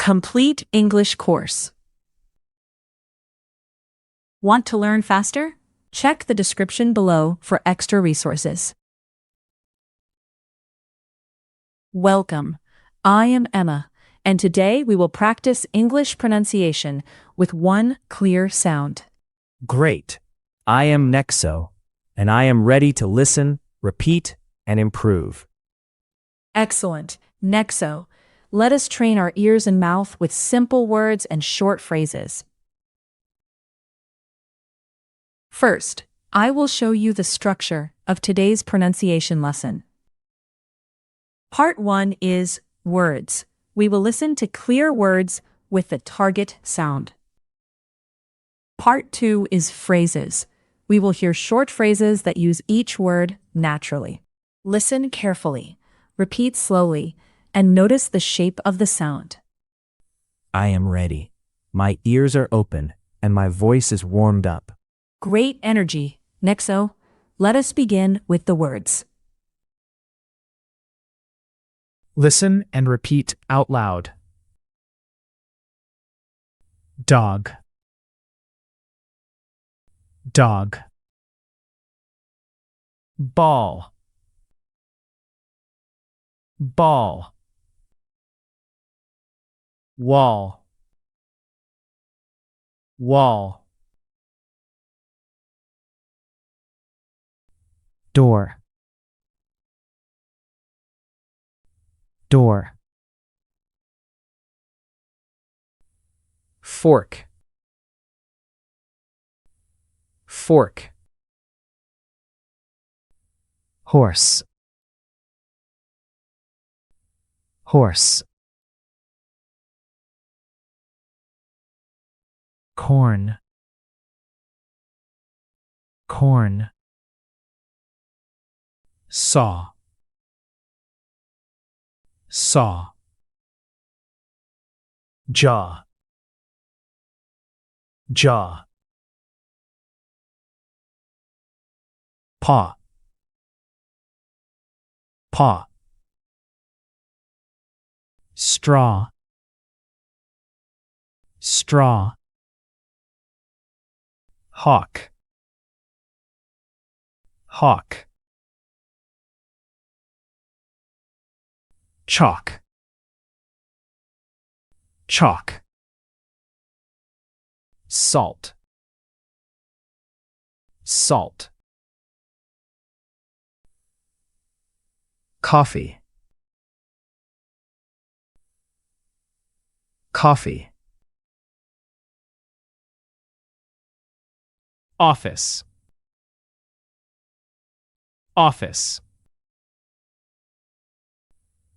Complete English course. Want to learn faster? Check the description below for extra resources. Welcome. I am Emma, and today we will practice English pronunciation with one clear sound. Great. I am Nexo, and I am ready to listen, repeat, and improve. Excellent. Nexo. Let us train our ears and mouth with simple words and short phrases. First, I will show you the structure of today's pronunciation lesson. Part 1 is words. We will listen to clear words with the target sound. Part 2 is phrases. We will hear short phrases that use each word naturally. Listen carefully, repeat slowly, and notice the shape of the sound. I am ready. My ears are open, and my voice is warmed up. Great energy, Nexo. Let us begin with the words. Listen and repeat out loud. Dog. Dog. Ball. Ball. Wall. Wall. Door. Door. Fork. Fork. Horse. Horse. Corn. Corn. Saw. Saw. Jaw. Jaw. Paw. Paw. Straw. Straw. Hawk. Hawk. Chalk. Chalk. Salt. Salt. Coffee. Coffee. Office. Office.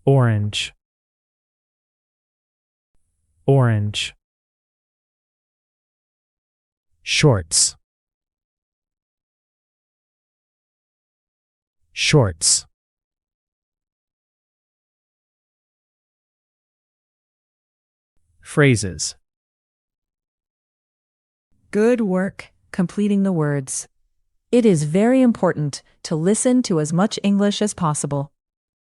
Orange. Orange. Shorts. Shorts. Phrases. Good work completing the words. It is very important to listen to as much English as possible.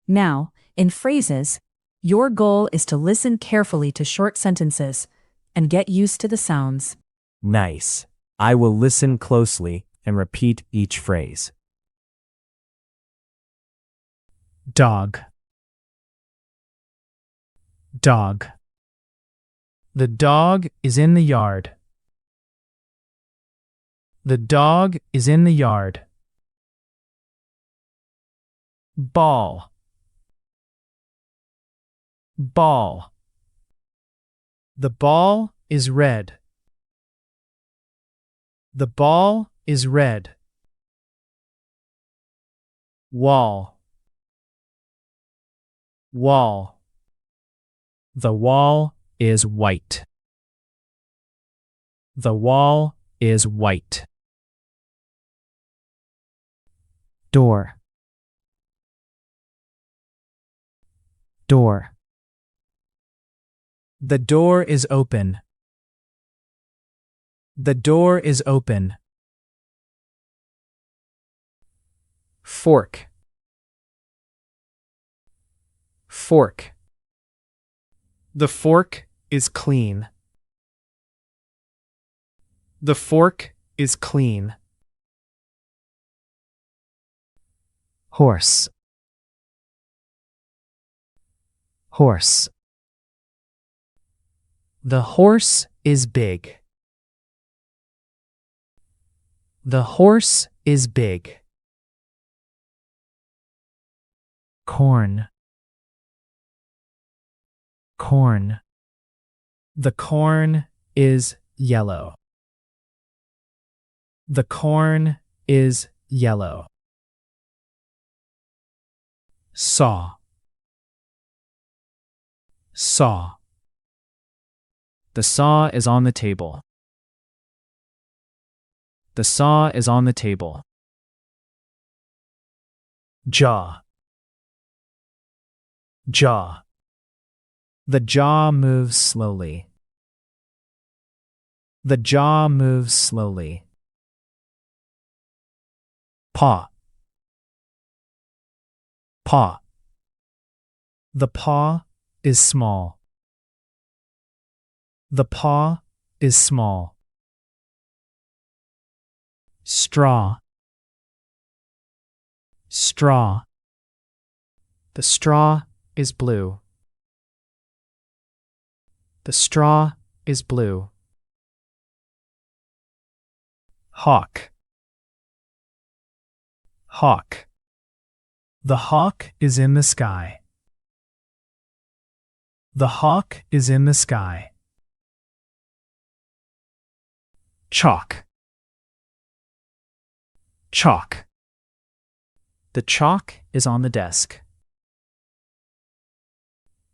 Now, in phrases, your goal is to listen carefully to short sentences and get used to the sounds. Nice. I will listen closely and repeat each phrase. Dog. Dog. The dog is in the yard. The dog is in the yard. Ball. Ball. The ball is red. The ball is red. Wall. Wall. The wall is white. The wall is white. Door. Door. The door is open. The door is open. Fork. Fork. The fork is clean. The fork is clean. Horse. Horse. The horse is big. The horse is big. Corn. Corn. The corn is yellow. The corn is yellow. Saw. Saw. The saw is on the table. The saw is on the table. Jaw. Jaw. The jaw moves slowly. The jaw moves slowly. Paw. Paw. The paw is small. The paw is small. Straw. Straw. The straw is blue. The straw is blue. Hawk. Hawk. The hawk is in the sky. The hawk is in the sky. Chalk. Chalk. The chalk is on the desk.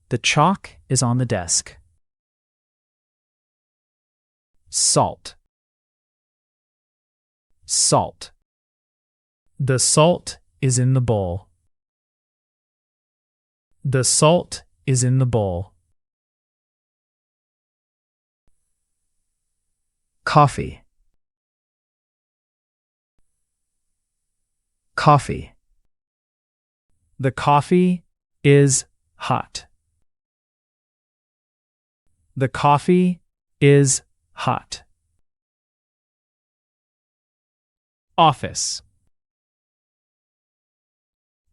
The chalk is on the desk. Salt. Salt. The salt is in the bowl. The salt is in the bowl. Coffee. Coffee. The coffee is hot. The coffee is hot. Office.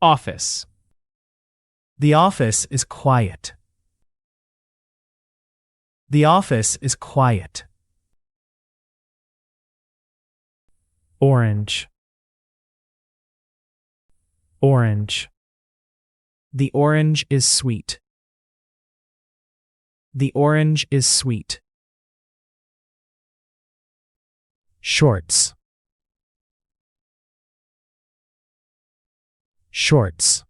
Office. The office is quiet. The office is quiet. Orange. Orange. The orange is sweet. The orange is sweet. Shorts. Shorts.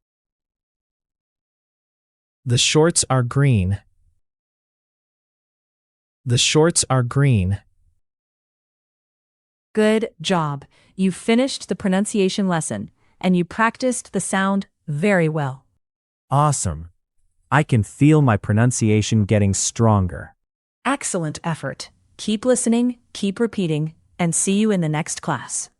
The shorts are green. The shorts are green. Good job. You finished the pronunciation lesson, and you practiced the sound very well. Awesome. I can feel my pronunciation getting stronger. Excellent effort. Keep listening, keep repeating, and see you in the next class.